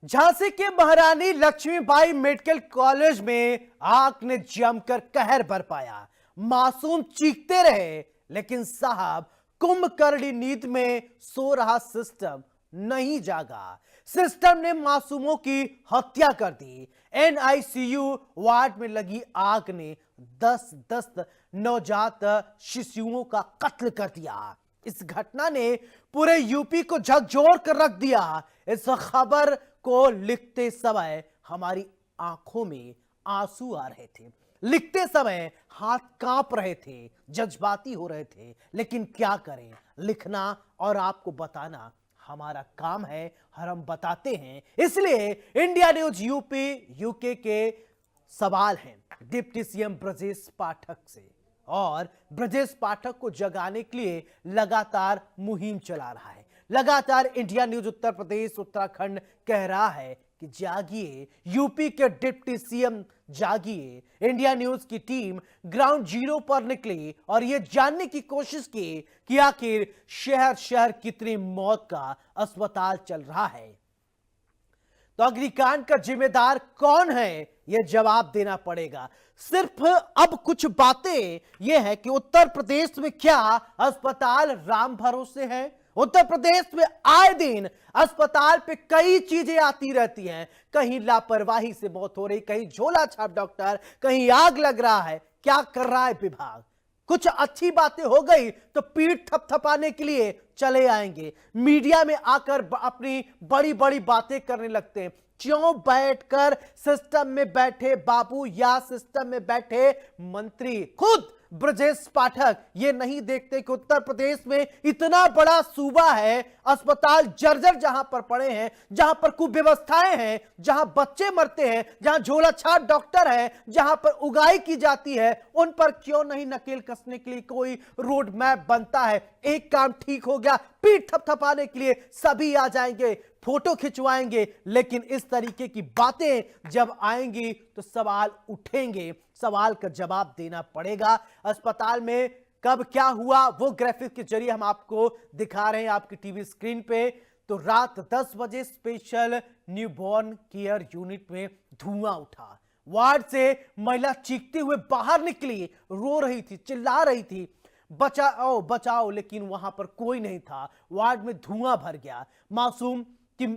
झांसी के महारानी Lakshmibai medical college में आग ने जमकर कहर बरपाया। मासूम चीखते रहे, लेकिन साहब कुंभकर्णी नींद में सो रहा सिस्टम नहीं जागा। सिस्टम ने मासूमों की हत्या कर दी। एनआईसीयू वार्ड में लगी आग ने 10 नवजात शिशुओं का कत्ल कर दिया। इस घटना ने पूरे यूपी को झकझोर कर रख दिया। इस खबर को लिखते समय हमारी आंखों में आंसू आ रहे थे, लिखते समय हाथ कांप रहे थे, जज्बाती हो रहे थे। लेकिन क्या करें, लिखना और आपको बताना हमारा काम है और हम बताते हैं। इसलिए इंडिया न्यूज यूपी यूके के सवाल हैं डिप्टी सीएम ब्रजेश पाठक से, और ब्रजेश पाठक को जगाने के लिए लगातार मुहिम चला रहा है। लगातार इंडिया न्यूज उत्तर प्रदेश उत्तराखंड कह रहा है कि जागिए, यूपी के डिप्टी सीएम जागिए। इंडिया न्यूज की टीम ग्राउंड जीरो पर निकली और यह जानने की कोशिश की कि आखिर शहर शहर कितनी मौत का अस्पताल चल रहा है। तो अग्निकांड का जिम्मेदार कौन है, यह जवाब देना पड़ेगा। सिर्फ अब कुछ बातें यह है कि उत्तर प्रदेश में क्या अस्पताल राम भरोसे हैं। उत्तर प्रदेश में आए दिन अस्पताल पे कई चीजें आती रहती हैं। कहीं लापरवाही से मौत हो रही, कहीं झोला छाप डॉक्टर, कहीं आग लग रहा है। क्या कर रहा है विभाग? कुछ अच्छी बातें हो गई तो पीठ थपथपाने के लिए चले आएंगे, मीडिया में आकर अपनी बड़ी बड़ी बातें करने लगते हैं। क्यों बैठकर सिस्टम में बैठे बाबू या सिस्टम में बैठे मंत्री खुद ब्रजेश पाठक ये नहीं देखते कि उत्तर प्रदेश में इतना बड़ा सूबा है, अस्पताल जर्जर जहां पर पड़े हैं, जहां पर कुव्यवस्थाएं हैं, जहां बच्चे मरते हैं, जहां झोला छाप डॉक्टर है, जहां पर उगाई की जाती है, उन पर क्यों नहीं नकेल कसने के लिए कोई रोड मैप बनता है। एक काम ठीक हो गया, पीठ थपथपाने के लिए सभी आ जाएंगे, फोटो खिंचवाएंगे। लेकिन इस तरीके की बातें जब आएंगी तो सवाल उठेंगे, सवाल का जवाब देना पड़ेगा। अस्पताल में कब क्या हुआ वो ग्राफिक के जरिए हम आपको दिखा रहे हैं आपकी टीवी स्क्रीन पे। तो रात 10 बजे स्पेशल न्यूबॉर्न केयर यूनिट में धुआं उठा। वार्ड से महिला चीखते हुए बाहर निकली, रो रही थी, चिल्ला रही थी, बचाओ बचाओ, लेकिन वहां पर कोई नहीं था। वार्ड में धुआं भर गया, मासूम की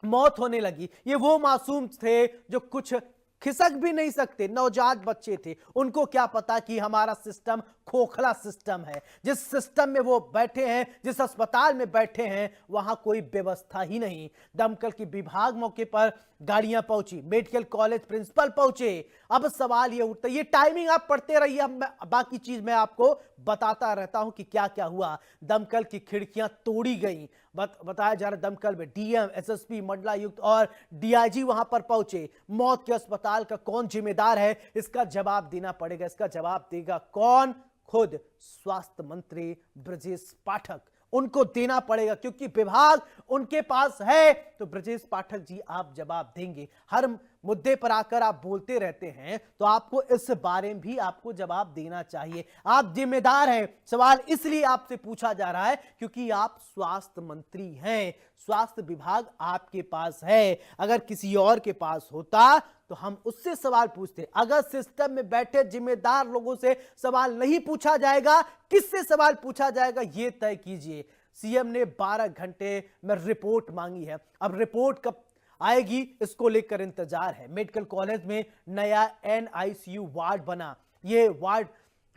मौत होने लगी। ये वो मासूम थे जो कुछ खिसक भी नहीं सकते, नवजात बच्चे थे। उनको क्या पता कि हमारा सिस्टम खोखला सिस्टम है। जिस सिस्टम में वो बैठे हैं, जिस अस्पताल में बैठे हैं, वहां कोई व्यवस्था ही नहीं। दमकल की विभाग मौके पर गाड़ियां पहुंची, मेडिकल कॉलेज प्रिंसिपल पहुंचे। अब सवाल ये उठता है, ये टाइमिंग आप पढ़ते रहिए, बाकी चीज मैं आपको बताता रहता हूं कि क्या क्या हुआ। दमकल की खिड़कियां तोड़ी गई, बताया जा रहा है दमकल में डीएम, एसएसपी, मंडलायुक्त और डीआईजी वहां पर पहुंचे। मौत के अस्पताल का कौन जिम्मेदार है, इसका जवाब देना पड़ेगा। इसका जवाब देगा कौन? खुद स्वास्थ्य मंत्री ब्रजेश पाठक। उनको देना पड़ेगा क्योंकि विभाग उनके पास है। तो ब्रजेश पाठक जी आप जवाब देंगे। हर मुद्दे पर आकर आप बोलते रहते हैं, तो आपको इस बारे में भी आपको जवाब देना चाहिए। आप जिम्मेदार हैं। सवाल इसलिए आपसे पूछा जा रहा है क्योंकि आप स्वास्थ्य मंत्री हैं, स्वास्थ्य विभाग आपके पास है। अगर किसी और के पास होता तो हम उससे सवाल पूछते। अगर सिस्टम में बैठे जिम्मेदार लोगों से सवाल नहीं पूछा जाएगा, किससे सवाल पूछा जाएगा ये तय कीजिए। सीएम ने 12 घंटे में रिपोर्ट मांगी है। अब रिपोर्ट कब आएगी इसको लेकर इंतजार है। मेडिकल कॉलेज में नया एनआईसीयू वार्ड बना। ये वार्ड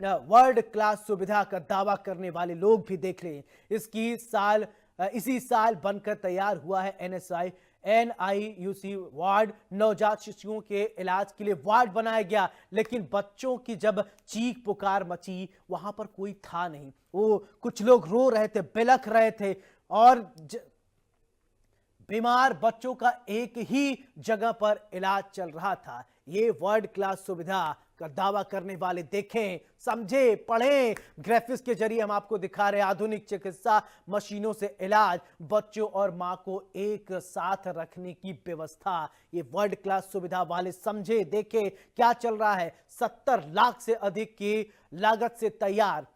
वर्ल्ड क्लास सुविधा का दावा करने वाले लोग भी देख लें। इसी साल बनकर तैयार हुआ है एनआईयूसी वार्ड। नवजात शिशुओं के इलाज के लिए वार्ड बनाया गया, लेकिन बच्चों की जब चीख पुकार मची वहां पर कोई था नहीं। वो कुछ लोग रो रहे थे, बिलख रहे थे, और बीमार बच्चों का एक ही जगह पर इलाज चल रहा था। ये वर्ल्ड क्लास सुविधा का दावा करने वाले देखें, समझे, पढ़ें। ग्राफिक्स के जरिए हम आपको दिखा रहे हैं आधुनिक चिकित्सा मशीनों से इलाज, बच्चों और मां को एक साथ रखने की व्यवस्था। ये वर्ल्ड क्लास सुविधा वाले समझे, देखें क्या चल रहा है। 70 लाख से अधिक की लागत से तैयार